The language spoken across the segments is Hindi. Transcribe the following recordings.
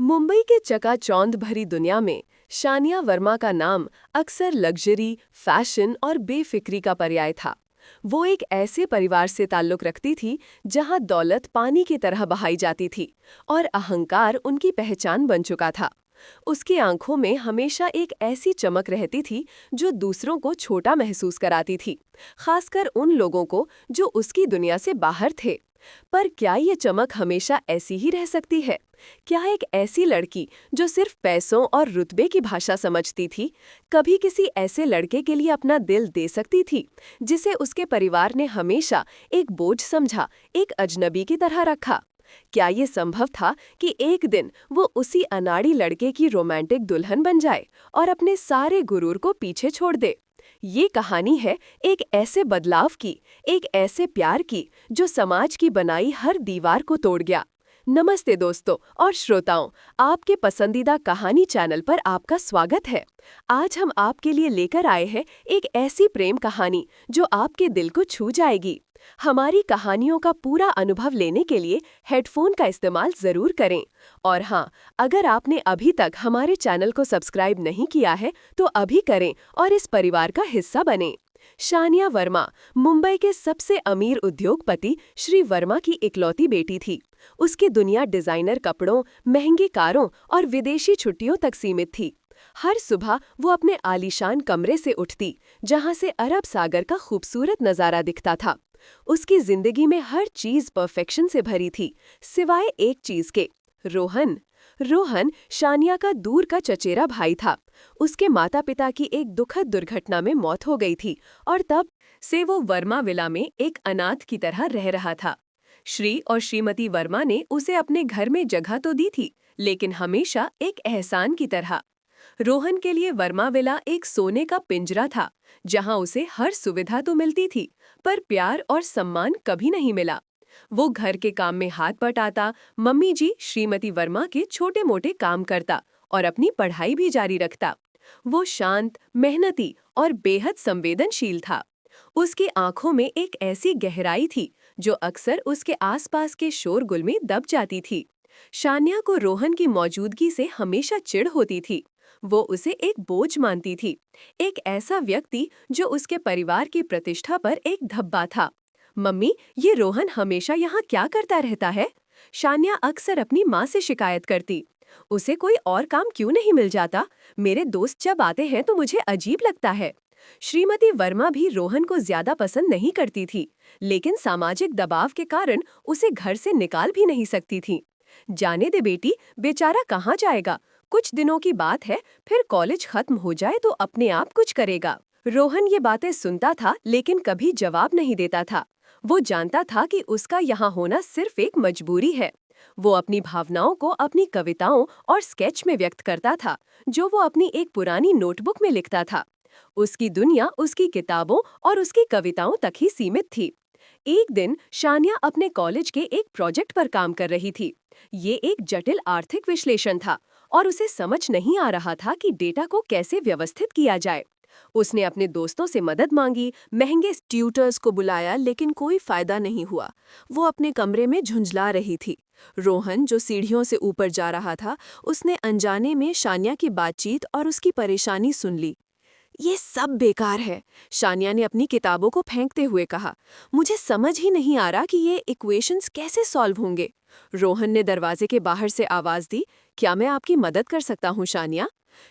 मुंबई के चकाचौंध भरी दुनिया में शानिया वर्मा का नाम अक्सर लग्जरी, फैशन और बेफिक्री का पर्याय था। वो एक ऐसे परिवार से ताल्लुक रखती थी जहां दौलत पानी की तरह बहाई जाती थी और अहंकार उनकी पहचान बन चुका था। उसकी आंखों में हमेशा एक ऐसी चमक रहती थी जो दूसरों को छोटा महसूस कराती थी, खासकर उन लोगों को जो उसकी दुनिया से बाहर थे। पर क्या ये चमक हमेशा ऐसी ही रह सकती है? क्या एक ऐसी लड़की जो सिर्फ पैसों और रुतबे की भाषा समझती थी, कभी किसी ऐसे लड़के के लिए अपना दिल दे सकती थी जिसे उसके परिवार ने हमेशा एक बोझ समझा, एक अजनबी की तरह रखा? क्या ये संभव था कि एक दिन वो उसी अनाड़ी लड़के की रोमांटिक दुल्हन बन जाए और अपने सारे गुरूर को पीछे छोड़ दे? ये कहानी है एक ऐसे बदलाव की, एक ऐसे प्यार की जो समाज की बनाई हर दीवार को तोड़ गया। नमस्ते दोस्तों और श्रोताओं, आपके पसंदीदा कहानी चैनल पर आपका स्वागत है। आज हम आपके लिए लेकर आए हैं एक ऐसी प्रेम कहानी जो आपके दिल को छू जाएगी। हमारी कहानियों का पूरा अनुभव लेने के लिए हेडफोन का इस्तेमाल जरूर करें। और हाँ, अगर आपने अभी तक हमारे चैनल को सब्सक्राइब नहीं किया है तो अभी करें और इस परिवार का हिस्सा बनें। शानिया वर्मा मुंबई के सबसे अमीर उद्योगपति श्री वर्मा की इकलौती बेटी थी। उसकी दुनिया डिजाइनर कपड़ों, महंगी कारों और विदेशी छुट्टियों तक सीमित थी। हर सुबह वो अपने आलीशान कमरे से उठती, जहां से अरब सागर का खूबसूरत नजारा दिखता था। उसकी जिंदगी में हर चीज परफेक्शन से भरी थी, सिवाय एक चीज के, रोहन। रोहन शानिया का दूर का चचेरा भाई था। उसके माता पिता की एक दुखद दुर्घटना में मौत हो गई थी और तब से वो वर्मा विला में एक अनाथ की तरह रह रहा था। श्री और श्रीमती वर्मा ने उसे अपने घर में जगह तो दी थी, लेकिन हमेशा एक एहसान की तरह। रोहन के लिए वर्मा विला एक सोने का पिंजरा था, जहां उसे हर सुविधा तो मिलती थी, पर प्यार और सम्मान कभी नहीं मिला। वो घर के काम में हाथ बटाता, मम्मी जी श्रीमती वर्मा के छोटे मोटे काम करता और अपनी पढ़ाई भी जारी रखता। वो शांत, मेहनती और बेहद संवेदनशील था। उसकी आंखों में एक ऐसी गहराई थी जो अक्सर उसके आसपास के शोरगुल में दब जाती थी। शानिया को रोहन की मौजूदगी से हमेशा चिढ़ होती थी। वो उसे एक बोझ मानती थी, एक ऐसा व्यक्ति जो उसके परिवार की प्रतिष्ठा पर एक धब्बा था। मम्मी, ये रोहन हमेशा यहाँ क्या करता रहता है? शानिया अक्सर अपनी माँ से शिकायत करती। उसे कोई और काम क्यों नहीं मिल जाता? मेरे दोस्त जब आते हैं तो मुझे अजीब लगता है। श्रीमती वर्मा भी रोहन को ज्यादा पसंद नहीं करती थी, लेकिन सामाजिक दबाव के कारण उसे घर से निकाल भी नहीं सकती थी। जाने दे बेटी, बेचारा कहाँ जाएगा? कुछ दिनों की बात है, फिर कॉलेज खत्म हो जाए तो अपने आप कुछ करेगा। रोहन ये बातें सुनता था, लेकिन कभी जवाब नहीं देता था। वो जानता था कि उसका यहाँ होना सिर्फ एक मजबूरी है। वो अपनी भावनाओं को अपनी कविताओं और स्केच में व्यक्त करता था, जो वो अपनी एक पुरानी नोटबुक में लिखता था। उसकी दुनिया उसकी किताबों और उसकी कविताओं तक ही सीमित थी। एक दिन शानिया अपने कॉलेज के एक प्रोजेक्ट पर काम कर रही थी। ये एक जटिल आर्थिक विश्लेषण था और उसे समझ नहीं आ रहा था कि डेटा को कैसे व्यवस्थित किया जाए। उसने अपने दोस्तों से मदद मांगी, महंगे ट्यूटर्स को बुलाया, लेकिन कोई फायदा नहीं हुआ। वो अपने कमरे में झुंझला रही थी। रोहन, जो सीढ़ियों से ऊपर जा रहा था, उसने अनजाने में शानिया की बातचीत और उसकी परेशानी सुन ली। ये सब बेकार है, शानिया ने अपनी किताबों को फेंकते हुए कहा। मुझे समझ ही नहीं आ रहा कि ये इक्वेशंस कैसे सॉल्व होंगे। रोहन ने दरवाजे के बाहर से आवाज दी, क्या मैं आपकी मदद कर सकता हूँ शानिया?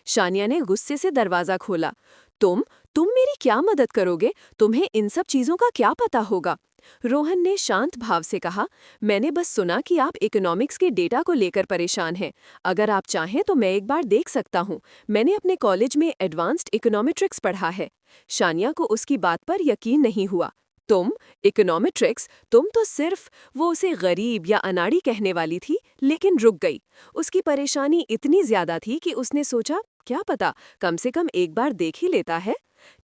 शानिया ने गुस्से से दरवाजा खोला। तुम मेरी क्या मदद करोगे? तुम्हें इन सब चीजों का क्या पता होगा? रोहन ने शांत भाव से कहा, मैंने बस सुना कि आप इकोनॉमिक्स के डेटा को लेकर परेशान हैं। अगर आप चाहें तो मैं एक बार देख सकता हूँ। मैंने अपने कॉलेज में एडवांस्ड इकोनॉमेट्रिक्स पढ़ा है। शानिया को उसकी बात पर यकीन नहीं हुआ। तुम इकोनॉमेट्रिक्स? तुम तो सिर्फ, वो उसे गरीब या अनाड़ी कहने वाली थी, लेकिन रुक गई। उसकी परेशानी इतनी ज्यादा थी कि उसने सोचा, क्या पता, कम से कम एक बार देख ही लेता है।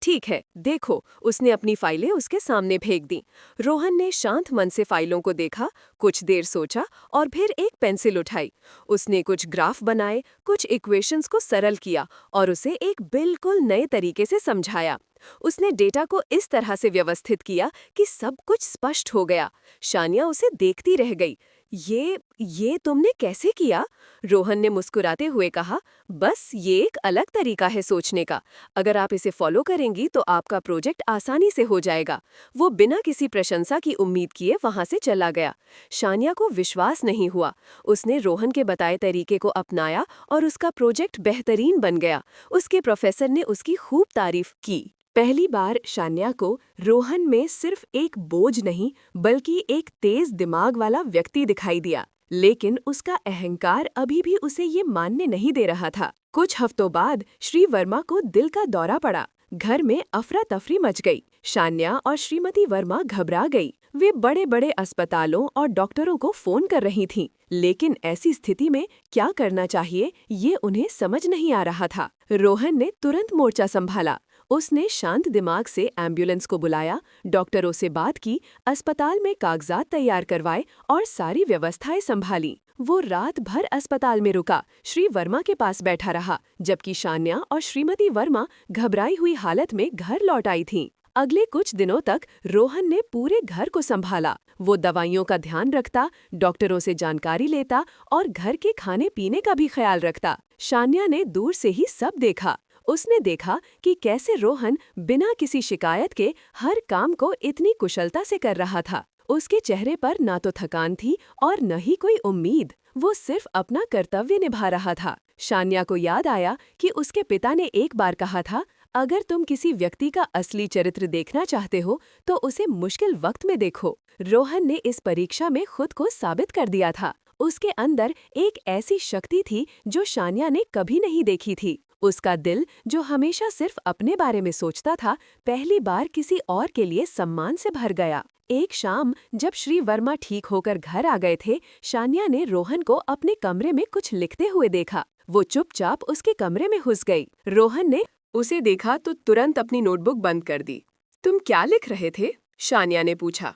ठीक है, देखो। उसने अपनी फाइलें उसके सामने फेंक दी। रोहन ने शांत मन से फाइलों को देखा, कुछ देर सोचा और फिर एक पेंसिल उठाई। उसने कुछ ग्राफ बनाए, कुछ इक्वेशंस को सरल किया और उसे एक बिल्कुल नए तरीके से समझाया। उसने डेटा को इस तरह से व्यवस्थित किया कि सब कुछ स्पष्ट हो गया। शानिया उसे देखती रह गई। ये तुमने कैसे किया? रोहन ने मुस्कुराते हुए कहा, बस ये एक अलग तरीका है सोचने का। अगर आप इसे फॉलो करेंगी तो आपका प्रोजेक्ट आसानी से हो जाएगा। वो बिना किसी प्रशंसा की उम्मीद किए वहां से चला गया। शानिया को विश्वास नहीं हुआ। उसने रोहन के बताए तरीके को अपनाया और उसका प्रोजेक्ट बेहतरीन बन गया। उसके प्रोफेसर ने उसकी खूब तारीफ की। पहली बार शान्या को रोहन में सिर्फ एक बोझ नहीं बल्कि एक तेज दिमाग वाला व्यक्ति दिखाई दिया, लेकिन उसका अहंकार अभी भी उसे ये मानने नहीं दे रहा था। कुछ हफ्तों बाद श्री वर्मा को दिल का दौरा पड़ा। घर में अफरा तफरी मच गई। शान्या और श्रीमती वर्मा घबरा गई। वे बड़े बड़े अस्पतालों और डॉक्टरों को फोन कर रही थीं, लेकिन ऐसी स्थिति में क्या करना चाहिए ये उन्हें समझ नहीं आ रहा था। रोहन ने तुरंत मोर्चा संभाला। उसने शांत दिमाग से एम्बुलेंस को बुलाया, डॉक्टरों से बात की, अस्पताल में कागजात तैयार करवाए और सारी व्यवस्थाएं संभाली। वो रात भर अस्पताल में रुका, श्री वर्मा के पास बैठा रहा, जबकि शान्या और श्रीमती वर्मा घबराई हुई हालत में घर लौट आई थीं। अगले कुछ दिनों तक रोहन ने पूरे घर को संभाला। वो दवाइयों का ध्यान रखता, डॉक्टरों से जानकारी लेता और घर के खाने पीने का भी ख्याल रखता। शान्या ने दूर से ही सब देखा। उसने देखा कि कैसे रोहन बिना किसी शिकायत के हर काम को इतनी कुशलता से कर रहा था। उसके चेहरे पर ना तो थकान थी और न ही कोई उम्मीद। वो सिर्फ अपना कर्तव्य निभा रहा था। शान्या को याद आया कि उसके पिता ने एक बार कहा था, अगर तुम किसी व्यक्ति का असली चरित्र देखना चाहते हो तो उसे मुश्किल वक्त में देखो। रोहन ने इस परीक्षा में खुद को साबित कर दिया था। उसके अंदर एक ऐसी शक्ति थी जो शान्या ने कभी नहीं देखी थी। उसका दिल, जो हमेशा सिर्फ अपने बारे में सोचता था, पहली बार किसी और के लिए सम्मान से भर गया। एक शाम जब श्री वर्मा ठीक होकर घर आ गए थे, शान्या ने रोहन को अपने कमरे में कुछ लिखते हुए देखा। वो चुपचाप उसके कमरे में घुस गई। रोहन ने उसे देखा तो तुरंत अपनी नोटबुक बंद कर दी। तुम क्या लिख रहे थे? शान्या ने पूछा।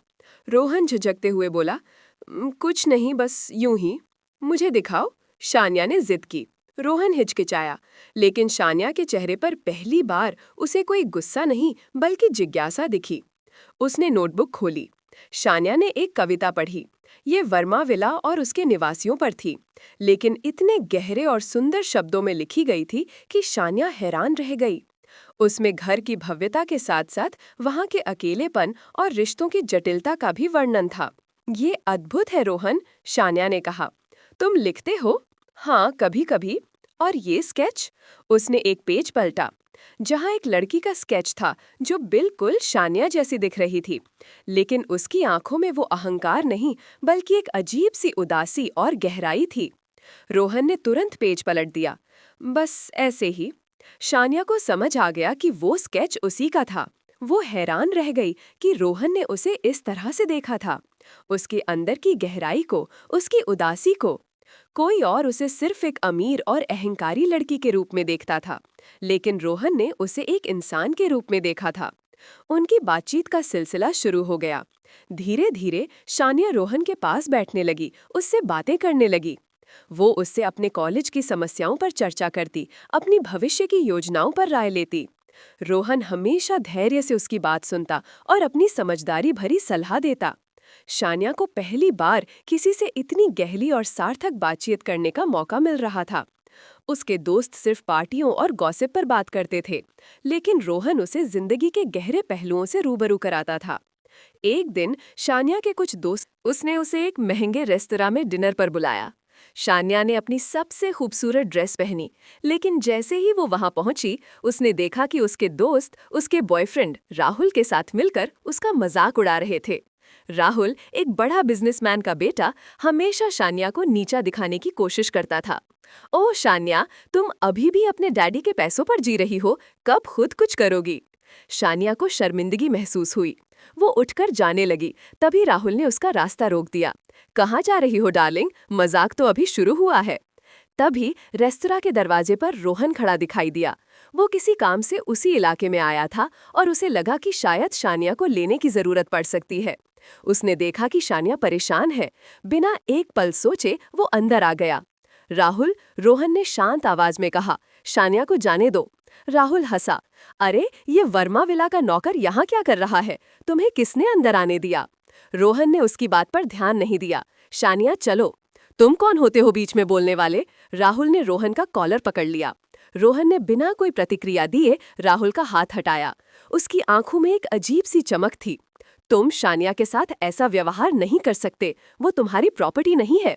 रोहन झिझकते हुए बोला, कुछ नहीं, बस यूं ही। मुझे दिखाओ, शान्या ने जिद की। रोहन हिचकिचाया, लेकिन शान्या के चेहरे पर पहली बार उसे कोई गुस्सा नहीं बल्कि जिज्ञासा दिखी। उसने नोटबुक खोली। शान्या ने एक कविता पढ़ी। ये वर्मा विला और उसके निवासियों पर थी, लेकिन इतने गहरे और सुंदर शब्दों में लिखी गई थी कि शान्या हैरान रह गई। उसमें घर की भव्यता के साथ साथ वहाँ के अकेलेपन और रिश्तों की जटिलता का भी वर्णन था। ये अद्भुत है रोहन, शान्या ने कहा। तुम लिखते हो? हाँ, कभी कभी। और ये स्केच? उसने एक पेज पलटा, जहाँ एक लड़की का स्केच था जो बिल्कुल शान्या जैसी दिख रही थी, लेकिन उसकी आंखों में वो अहंकार नहीं बल्कि एक अजीब सी उदासी और गहराई थी। रोहन ने तुरंत पेज पलट दिया। बस ऐसे ही। शान्या को समझ आ गया कि वो स्केच उसी का था। वो हैरान रह गई कि रोहन ने उसे इस तरह से देखा था, उसके अंदर की गहराई को, उसकी उदासी को। कोई और उसे सिर्फ एक अमीर और अहंकारी लड़की के रूप में देखता था, लेकिन रोहन ने उसे एक इंसान के रूप में देखा था। उनकी बातचीत का सिलसिला शुरू हो गया। धीरे धीरे शान्या रोहन के पास बैठने लगी, उससे बातें करने लगी। वो उससे अपने कॉलेज की समस्याओं पर चर्चा करती, अपनी भविष्य की योजनाओं पर राय लेती। रोहन हमेशा धैर्य से उसकी बात सुनता और अपनी समझदारी भरी सलाह देता। शान्या को पहली बार किसी से इतनी गहरी और सार्थक बातचीत करने का मौका मिल रहा था। उसके दोस्त सिर्फ पार्टियों और गॉसिप पर बात करते थे, लेकिन रोहन उसे जिंदगी के गहरे पहलुओं से रूबरू कराता था। एक दिन शान्या के कुछ दोस्त उसने उसे एक महंगे रेस्तरां में डिनर पर बुलाया। शान्या ने अपनी सबसे खूबसूरत ड्रेस पहनी, लेकिन जैसे ही वो वहां पहुंची, उसने देखा कि उसके दोस्त उसके बॉयफ्रेंड राहुल के साथ मिलकर उसका मजाक उड़ा रहे थे। राहुल, एक बड़ा बिजनेसमैन का बेटा, हमेशा शान्या को नीचा दिखाने की कोशिश करता था। ओह शान्या, तुम अभी भी अपने डैडी के पैसों पर जी रही हो, कब खुद कुछ करोगी? शान्या को शर्मिंदगी महसूस हुई। वो उठकर जाने लगी, तभी राहुल ने उसका रास्ता रोक दिया। कहाँ जा रही हो डार्लिंग? मजाक तो अभी शुरू हुआ है। तभी रेस्तरां के दरवाजे पर रोहन खड़ा दिखाई दिया। वो किसी काम से उसी इलाके में आया था और उसे लगा कि शायद शान्या को लेने की जरूरत पड़ सकती है। उसने देखा कि शान्या परेशान है। बिना एक पल सोचे वो अंदर आ गया। राहुल, रोहन ने शांत आवाज में कहा, शान्या को जाने दो। राहुल हंसा। अरे, ये वर्मा विला का नौकर यहाँ क्या कर रहा है? तुम्हें किसने अंदर आने दिया? रोहन ने उसकी बात पर ध्यान नहीं दिया। शानिया चलो। तुम कौन होते हो बीच में बोलने वाले? राहुल ने रोहन का कॉलर पकड़ लिया। रोहन ने बिना कोई प्रतिक्रिया दिए राहुल का हाथ हटाया। उसकी आंखों में एक अजीब सी चमक थी। तुम शानिया के साथ ऐसा व्यवहार नहीं कर सकते, वो तुम्हारी प्रॉपर्टी नहीं है।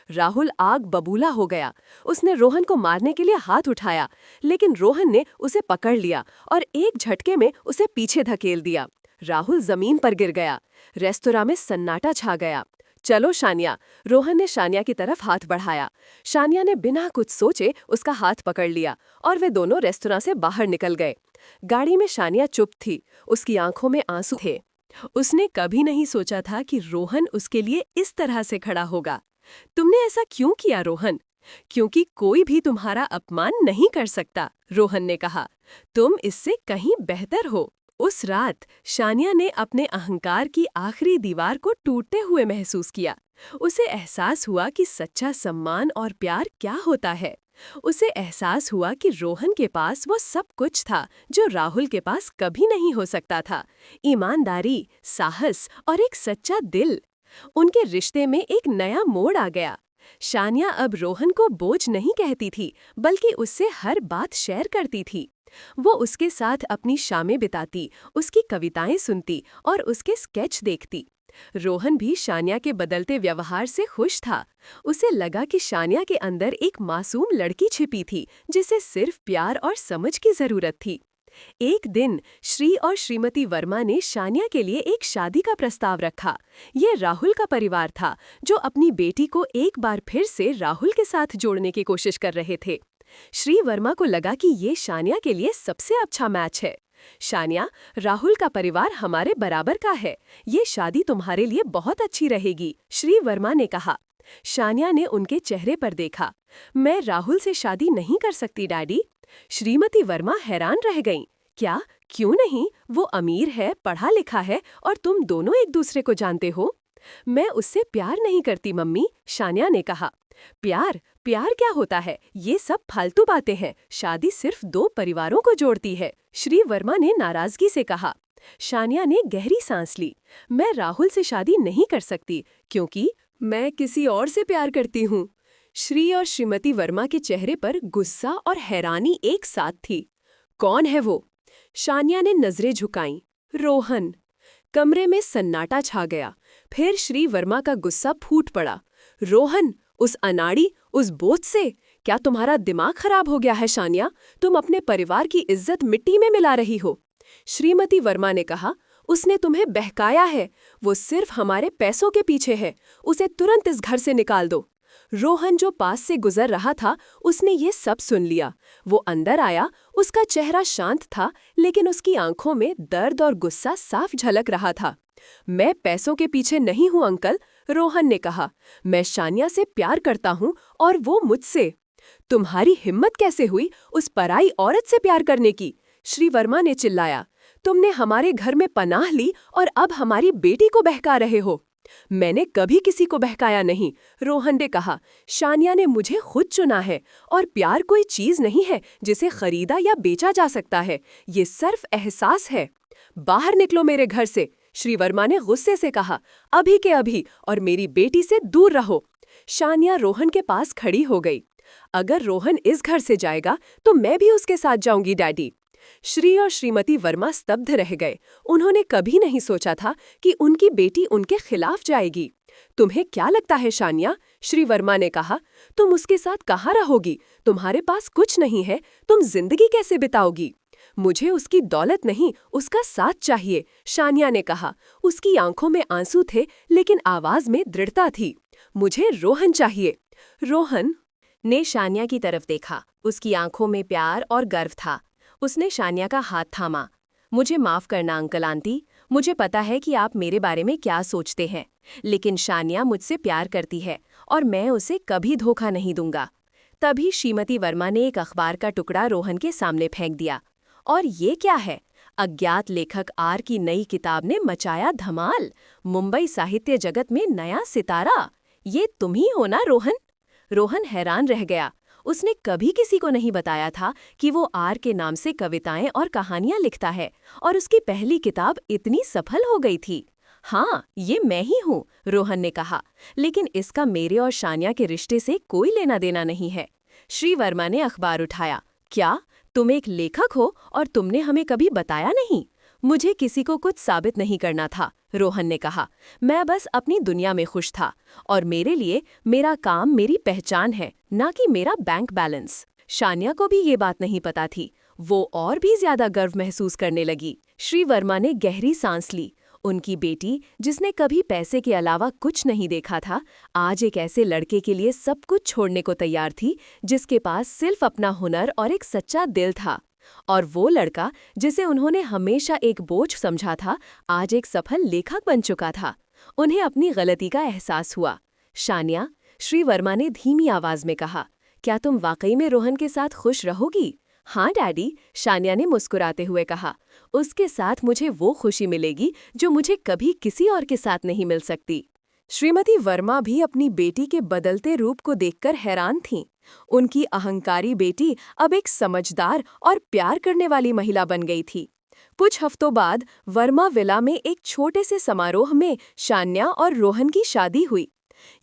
राहुल आग बबूला हो गया। उसने रोहन को मारने के लिए हाथ उठाया, लेकिन रोहन ने उसे पकड़ लिया और एक झटके में उसे पीछे धकेल दिया। राहुल जमीन पर गिर गया। रेस्तोरां में सन्नाटा छा गया। चलो शानिया, रोहन ने शानिया की तरफ हाथ बढ़ाया। शानिया ने बिना कुछ सोचे उसका हाथ पकड़ लिया और वे दोनों रेस्तोरां से बाहर निकल गए। गाड़ी में शानिया चुप थी, उसकी आंखों में आंसू थे। उसने कभी नहीं सोचा था कि रोहन उसके लिए इस तरह से खड़ा होगा। तुमने ऐसा क्यों किया रोहन? क्योंकि कोई भी तुम्हारा अपमान नहीं कर सकता, रोहन ने कहा। तुम इससे कहीं बेहतर हो। उस रात शानिया ने अपने अहंकार की आखिरी दीवार को टूटते हुए महसूस किया। उसे एहसास हुआ कि सच्चा सम्मान और प्यार क्या होता है। उसे एहसास हुआ कि रोहन के पास वो सब कुछ था जो राहुल के पास कभी नहीं हो सकता था। ईमानदारी, साहस और एक सच्चा दिल। उनके रिश्ते में एक नया मोड़ आ गया। शानिया अब रोहन को बोझ नहीं कहती थी, बल्कि उससे हर बात शेयर करती थी। वो उसके साथ अपनी शामें बिताती, उसकी कविताएं सुनती और उसके स्केच देखती। रोहन भी शानिया के बदलते व्यवहार से खुश था। उसे लगा कि शानिया के अंदर एक मासूम लड़की छिपी थी, जिसे सिर्फ प्यार और समझ की जरूरत थी। एक दिन श्री और श्रीमती वर्मा ने शानिया के लिए एक शादी का प्रस्ताव रखा। ये राहुल का परिवार था, जो अपनी बेटी को एक बार फिर से राहुल के साथ जोड़ने की कोशिश कर रहे थे। श्री वर्मा को लगा कि ये शानिया के लिए सबसे अच्छा मैच है। शानिया, राहुल का परिवार हमारे बराबर का है। ये शादी तुम्हारे लिए बहुत अच्छी रहेगी, श्री वर्मा ने कहा। शानिया ने उनके चेहरे पर देखा। मैं राहुल से शादी नहीं कर सकती डैडी। श्रीमती वर्मा हैरान रह गईं। क्या? क्यों नहीं? वो अमीर है, पढ़ा लिखा है और तुम दोनों एक दूसरे को जानते हो। मैं उससे प्यार नहीं करती मम्मी, शानिया ने कहा। प्यार? प्यार क्या होता है? ये सब फालतू बातें हैं। शादी सिर्फ दो परिवारों को जोड़ती है, श्री वर्मा ने नाराजगी से कहा। शानिया ने गहरी सांस ली। मैं राहुल से शादी नहीं कर सकती क्योंकि मैं किसी और से प्यार करती हूँ। श्री और श्रीमती वर्मा के चेहरे पर गुस्सा और हैरानी एक साथ थी। कौन है वो? शानिया ने नजरें झुकाईं। रोहन। कमरे में सन्नाटा छा गया। फिर श्री वर्मा का गुस्सा फूट पड़ा। रोहन, उस अनाड़ी, उस बोझ से? क्या तुम्हारा दिमाग खराब हो गया है शानिया? तुम अपने परिवार की इज्जत मिट्टी में मिला रही हो। श्रीमती वर्मा ने कहा। उसने तुम्हें बहकाया है। वो सिर्फ हमारे पैसों के पीछे है। उसे तुरंत इस घर से निकाल दो। रोहन, जो पास से गुजर रहा था, उसने ये सब सुन लिया। वो अंदर आया। उसका चेहरा शांत था, लेकिन उसकी आंखों में दर्द और गुस्सा साफ झलक रहा था। मैं पैसों के पीछे नहीं हूं अंकल, रोहन ने कहा। मैं शानिया से प्यार करता हूं और वो मुझसे। तुम्हारी हिम्मत कैसे हुई उस पराई औरत से प्यार करने की? श्री वर्मा ने चिल्लाया। तुमने हमारे घर में पनाह ली और अब हमारी बेटी को बहका रहे हो। मैंने कभी किसी को बहकाया नहीं, रोहन ने कहा। शानिया ने मुझे खुद चुना है और प्यार कोई चीज नहीं है जिसे खरीदा या बेचा जा सकता है। ये सिर्फ एहसास है। बाहर निकलो मेरे घर से, श्री वर्मा ने गुस्से से कहा। अभी के अभी, और मेरी बेटी से दूर रहो। शानिया रोहन के पास खड़ी हो गई। अगर रोहन इस घर से जाएगा तो मैं भी उसके साथ जाऊंगी डैडी। श्री और श्रीमती वर्मा स्तब्ध रह गए। उन्होंने कभी नहीं सोचा था कि उनकी बेटी उनके खिलाफ जाएगी। तुम्हें क्या लगता है शानिया? श्री वर्मा ने कहा। तुम उसके साथ कहाँ रहोगी? तुम्हारे पास कुछ नहीं है, तुम जिंदगी कैसे बिताओगी? मुझे उसकी दौलत नहीं, उसका साथ चाहिए, शानिया ने कहा। उसकी आंखों में आंसू थे, लेकिन आवाज में दृढ़ता थी। मुझे रोहन चाहिए। रोहन ने शानिया की तरफ देखा। उसकी आंखों में प्यार और गर्व था। उसने शानिया का हाथ थामा। मुझे माफ करना अंकल आंटी, मुझे पता है कि आप मेरे बारे में क्या सोचते हैं, लेकिन शानिया मुझसे प्यार करती है और मैं उसे कभी धोखा नहीं दूंगा। तभी श्रीमती वर्मा ने एक अखबार का टुकड़ा रोहन के सामने फेंक दिया। और ये क्या है? अज्ञात लेखक आर की नई किताब ने मचाया धमाल। मुंबई साहित्य जगत में नया सितारा। ये तुम ही हो ना रोहन? रोहन हैरान रह गया। उसने कभी किसी को नहीं बताया था कि वो आर के नाम से कविताएं और कहानियां लिखता है और उसकी पहली किताब इतनी सफल हो गई थी। हाँ, ये मैं ही हूँ, रोहन ने कहा, लेकिन इसका मेरे और शानिया के रिश्ते से कोई लेना देना नहीं है। श्री वर्मा ने अखबार उठाया। क्या? तुम एक लेखक हो और तुमने हमें कभी बताया नहीं? मुझे किसी को कुछ साबित नहीं करना था, रोहन ने कहा। मैं बस अपनी दुनिया में खुश था और मेरे लिए मेरा काम मेरी पहचान है, ना कि मेरा बैंक बैलेंस। शानिया को भी ये बात नहीं पता थी। वो और भी ज्यादा गर्व महसूस करने लगी। श्री वर्मा ने गहरी सांस ली। उनकी बेटी, जिसने कभी पैसे के अलावा कुछ नहीं देखा था, आज एक ऐसे लड़के के लिए सब कुछ छोड़ने को तैयार थी जिसके पास सिर्फ अपना हुनर और एक सच्चा दिल था। और वो लड़का, जिसे उन्होंने हमेशा एक बोझ समझा था, आज एक सफल लेखक बन चुका था। उन्हें अपनी गलती का एहसास हुआ। शानिया, श्री वर्मा ने धीमी आवाज में कहा, क्या तुम वाकई में रोहन के साथ खुश रहोगी? हाँ डैडी, शानिया ने मुस्कुराते हुए कहा। उसके साथ मुझे वो खुशी मिलेगी जो मुझे कभी किसी और के साथ नहीं मिल सकती। श्रीमती वर्मा भी अपनी बेटी के बदलते रूप को देखकर हैरान थीं। उनकी अहंकारी बेटी अब एक समझदार और प्यार करने वाली महिला बन गई थी। कुछ हफ्तों बाद वर्मा विला में एक छोटे से समारोह में शान्या और रोहन की शादी हुई।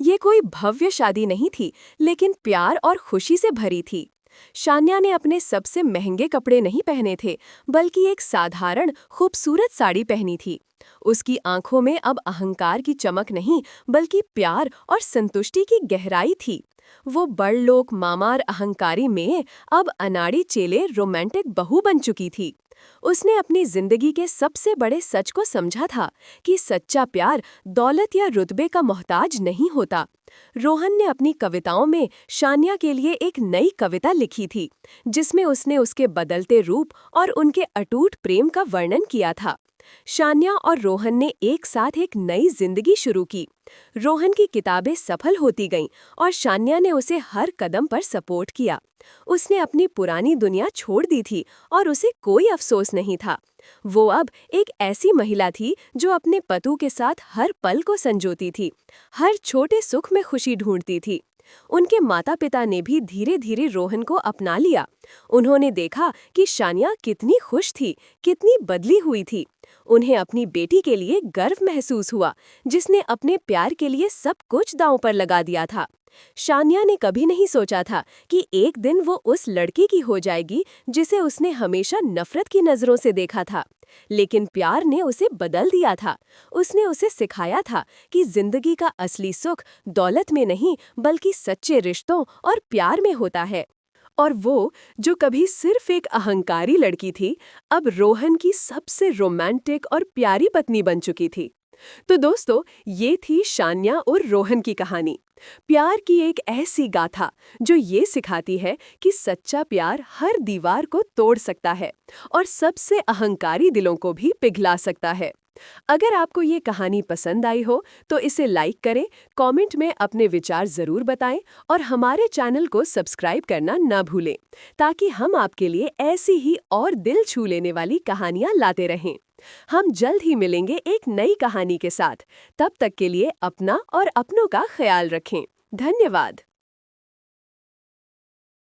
ये कोई भव्य शादी नहीं थी, लेकिन प्यार और खुशी से भरी थी। शान्या ने अपने सबसे महंगे कपड़े नहीं पहने थे, बल्कि एक साधारण खूबसूरत साड़ी पहनी थी। उसकी आंखों में अब अहंकार की चमक नहीं, बल्कि प्यार और संतुष्टि की गहराई थी। वो बड़लोक मामार अहंकारी में अब अनाड़ी चेले रोमांटिक बहू बन चुकी थी। उसने अपनी जिंदगी के सबसे बड़े सच को समझा था कि सच्चा प्यार दौलत या रुतबे का मोहताज नहीं होता। रोहन ने अपनी कविताओं में शानिया के लिए एक नई कविता लिखी थी, जिसमें उसने उसके बदलते रूप और उनके अटूट प्रेम का वर्णन किया था। शानिया और रोहन ने एक साथ एक नई जिंदगी शुरू की। रोहन की किताबें सफल होती गईं और शानिया ने उसे हर कदम पर सपोर्ट किया। उसने अपनी पुरानी दुनिया छोड़ दी थी और उसे कोई अफसोस नहीं था। वो अब एक ऐसी महिला थी जो अपने पति के साथ हर पल को संजोती थी, हर छोटे सुख में खुशी ढूंढती थी। उनके माता पिता ने भी धीरे धीरे रोहन को अपना लिया। उन्होंने देखा कि शानिया कितनी खुश थी, कितनी बदली हुई थी। उन्हें अपनी बेटी के लिए गर्व महसूस हुआ, जिसने अपने प्यार के लिए सब कुछ दांव पर लगा दिया था। शानिया ने कभी नहीं सोचा था कि एक दिन वो उस लड़की की हो जाएगी जिसे उसने हमेशा नफरत की नजरों से देखा था। लेकिन प्यार ने उसे बदल दिया था। उसने उसे सिखाया था कि जिंदगी का असली सुख दौलत में नहीं, बल्कि सच्चे रिश्तों और प्यार में होता है। और वो, जो कभी सिर्फ एक अहंकारी लड़की थी, अब रोहन की सबसे रोमांटिक और प्यारी पत्नी बन चुकी थी। तो दोस्तों, ये थी शानिया और रोहन की कहानी। प्यार की एक ऐसी गाथा जो ये सिखाती है कि सच्चा प्यार हर दीवार को तोड़ सकता है और सबसे अहंकारी दिलों को भी पिघला सकता है। अगर आपको ये कहानी पसंद आई हो तो इसे लाइक करें, कमेंट में अपने विचार जरूर बताएं और हमारे चैनल को सब्सक्राइब करना न भूलें, ताकि हम आपके लिए ऐसी ही और दिल छू लेने वाली कहानियां लाते रहें। हम जल्द ही मिलेंगे एक नई कहानी के साथ। तब तक के लिए अपना और अपनों का ख्याल रखें। धन्यवाद।